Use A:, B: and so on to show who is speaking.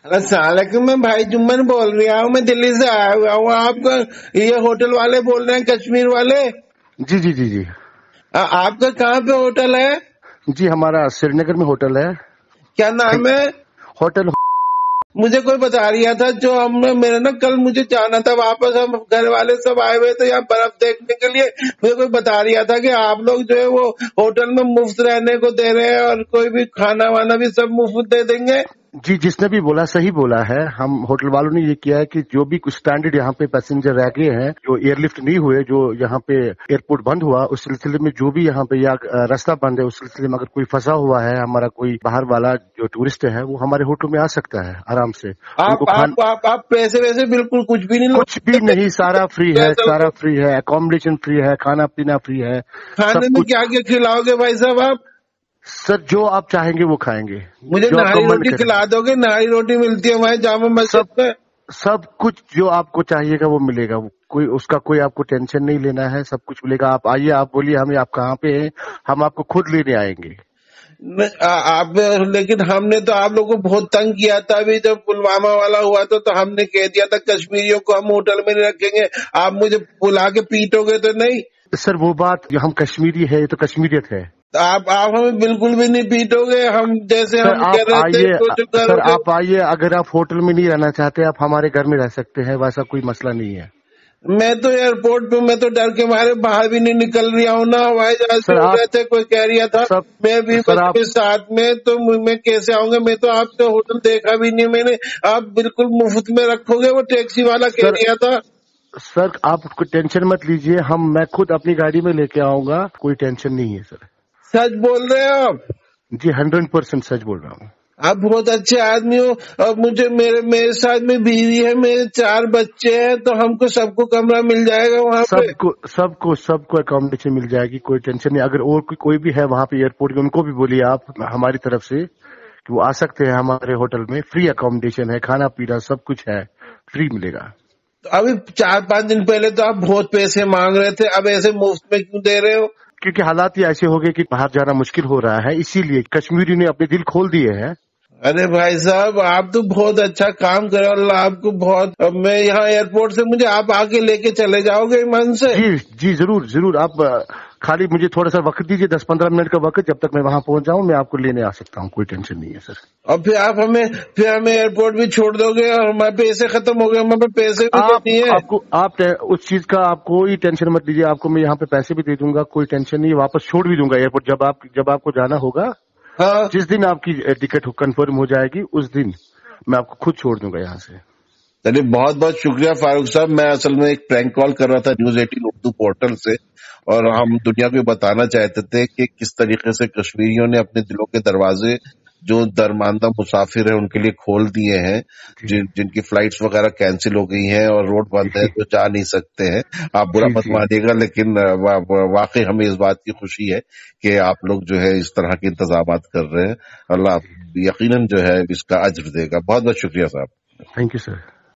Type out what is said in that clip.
A: अस्सलामुअलैकुम, मैं भाई जुम्मन बोल रहा हूँ। मैं दिल्ली से आया हुआ हूँ। आपका ये होटल वाले बोल रहे हैं, कश्मीर वाले?
B: जी जी जी जी
A: आपका कहाँ पे होटल है?
B: जी, हमारा श्रीनगर में होटल है।
A: क्या नाम है?
B: होटल।
A: मुझे कोई बता रहा था, जो हमने मेरे ना कल मुझे जाना था वापस, हम घर वाले सब आए हुए थे यहाँ बर्फ देखने के लिए। मुझे कोई बता रहा था कि आप लोग जो है वो होटल में मुफ्त रहने को दे रहे हैं और कोई भी खाना वाना भी सब मुफ्त दे देंगे।
B: जी, जिसने भी बोला सही बोला है। हम होटल वालों ने ये किया है कि जो भी कुछ स्टैंडर्ड यहाँ पे पैसेंजर रह गए हैं, जो एयरलिफ्ट नहीं हुए, जो यहाँ पे एयरपोर्ट बंद हुआ, उस सिलसिले में जो भी यहाँ पे या रास्ता बंद है, उस सिलसिले में अगर कोई फंसा हुआ है, हमारा कोई बाहर वाला जो टूरिस्ट है, वो हमारे होटल में आ सकता है आराम से।
A: आप पैसे वैसे बिल्कुल कुछ भी नहीं,
B: कुछ भी नहीं, सारा फ्री है, सारा फ्री है, अकोमोडेशन फ्री है, खाना पीना फ्री है।
A: खाने में क्या क्या खिलाओगे भाई साहब आप?
B: सर, जो आप चाहेंगे वो खाएंगे।
A: मुझे नारी रोटी खिला दोगे? नारी रोटी मिलती है वहाँ जामा मस्जिद में।
B: सब कुछ जो आपको चाहिएगा वो मिलेगा। उसका कोई आपको टेंशन नहीं लेना है, सब कुछ मिलेगा। आप आइए, आप बोलिए हमें आप कहाँ पे हैं, हम आपको खुद लेने आएंगे।
A: लेकिन हमने तो आप लोगों को बहुत तंग किया था। अभी जब पुलवामा वाला हुआ था तो हमने कह दिया था कश्मीरियों को हम होटल में नहीं रखेंगे। आप मुझे बुला के पीटोगे तो नहीं?
B: सर, वो बात, हम कश्मीरी है, ये तो कश्मीरियत है।
A: आप हमें बिल्कुल भी नहीं पीटोगे। हम जैसे हम कह रहे थे
B: सर, आप आइए। अगर आप होटल में नहीं रहना चाहते, आप हमारे घर में रह सकते हैं, वैसा कोई मसला नहीं है।
A: मैं तो एयरपोर्ट पे, मैं तो डर के मारे बाहर भी नहीं निकल रहा हूँ ना। हवाई जहाज से उड़ रहे थे, कोई कह रहा था मैं भी बच्चे साथ में, तो मैं कैसे आऊंगा? मैं तो आपका होटल देखा भी नहीं मैंने। आप बिल्कुल मुफ्त में रखोगे? वो टैक्सी वाला कह रहा था।
B: सर, आप कोई टेंशन मत लीजिए, मैं खुद अपनी गाड़ी में लेके आऊंगा, कोई टेंशन नहीं है सर।
A: सच बोल रहे हो आप?
B: जी, 100% सच बोल रहा हूँ।
A: आप बहुत अच्छे आदमी हो। और मुझे मेरे साथ में बीवी है, मेरे 4 बच्चे हैं, तो हमको सबको कमरा मिल जाएगा वहाँ पे?
B: सबको अकोमोडेशन मिल जाएगी, कोई टेंशन नहीं। अगर और कोई भी है वहाँ पे एयरपोर्ट पे, उनको भी बोलिए आप हमारी तरफ से कि वो आ सकते हैं हमारे होटल में। फ्री अकोमोडेशन है, खाना पीना सब कुछ है, फ्री मिलेगा।
A: तो अभी 4-5 दिन पहले तो आप बहुत पैसे मांग रहे थे, अब ऐसे मुफ्त में क्यों दे रहे हो?
B: क्योंकि हालात ही ऐसे हो गए कि बाहर जाना मुश्किल हो रहा है, इसीलिए कश्मीरी ने अपने दिल खोल दिए हैं।
A: अरे भाई साहब, आप तो बहुत अच्छा काम कर रहे हो, अल्लाह आपको बहुत। मैं यहाँ एयरपोर्ट से, मुझे आप आके लेके चले जाओगे मन से?
B: जी जरूर जरूर। आप खाली मुझे थोड़ा सा वक्त दीजिए, 10-15 मिनट का वक्त। जब तक मैं वहां पहुंच जाऊं, मैं आपको लेने आ सकता हूं, कोई टेंशन नहीं है सर।
A: और फिर आप हमें एयरपोर्ट भी छोड़ दोगे और हमारे पैसे खत्म हो गए? हमारे पैसे भी तो नहीं है।
B: आप उस चीज का आप कोई टेंशन मत लीजिए। आपको मैं यहाँ पे पैसे भी दे दूंगा, कोई टेंशन नहीं। वापस छोड़ भी दूंगा एयरपोर्ट, जब आपको जाना होगा।
A: हाँ,
B: जिस दिन आपकी टिकट कंफर्म हो जाएगी, उस दिन मैं आपको खुद छोड़ दूंगा यहाँ से।
A: चलिए, बहुत बहुत शुक्रिया फारूक साहब। मैं असल में एक प्रैंक कॉल कर रहा था न्यूज़ 18 उर्दू पोर्टल से, और हम दुनिया को बताना चाहते थे कि किस तरीके से कश्मीरियों ने अपने दिलों के दरवाजे जो दरमानदा मुसाफिर है उनके लिए खोल दिए हैं, जिनकी फ्लाइट्स वगैरह कैंसिल हो गई हैं और रोड बंद है, जो जा नहीं सकते हैं। आप बुरा मत मानिएगा, लेकिन वाकई हमें इस बात की खुशी है कि आप लोग जो है इस तरह के इंतजाम कर रहे हैं। अल्लाह यकीनन जो है इसका अज्र देगा। बहुत बहुत शुक्रिया साहब।
B: Thank you sir.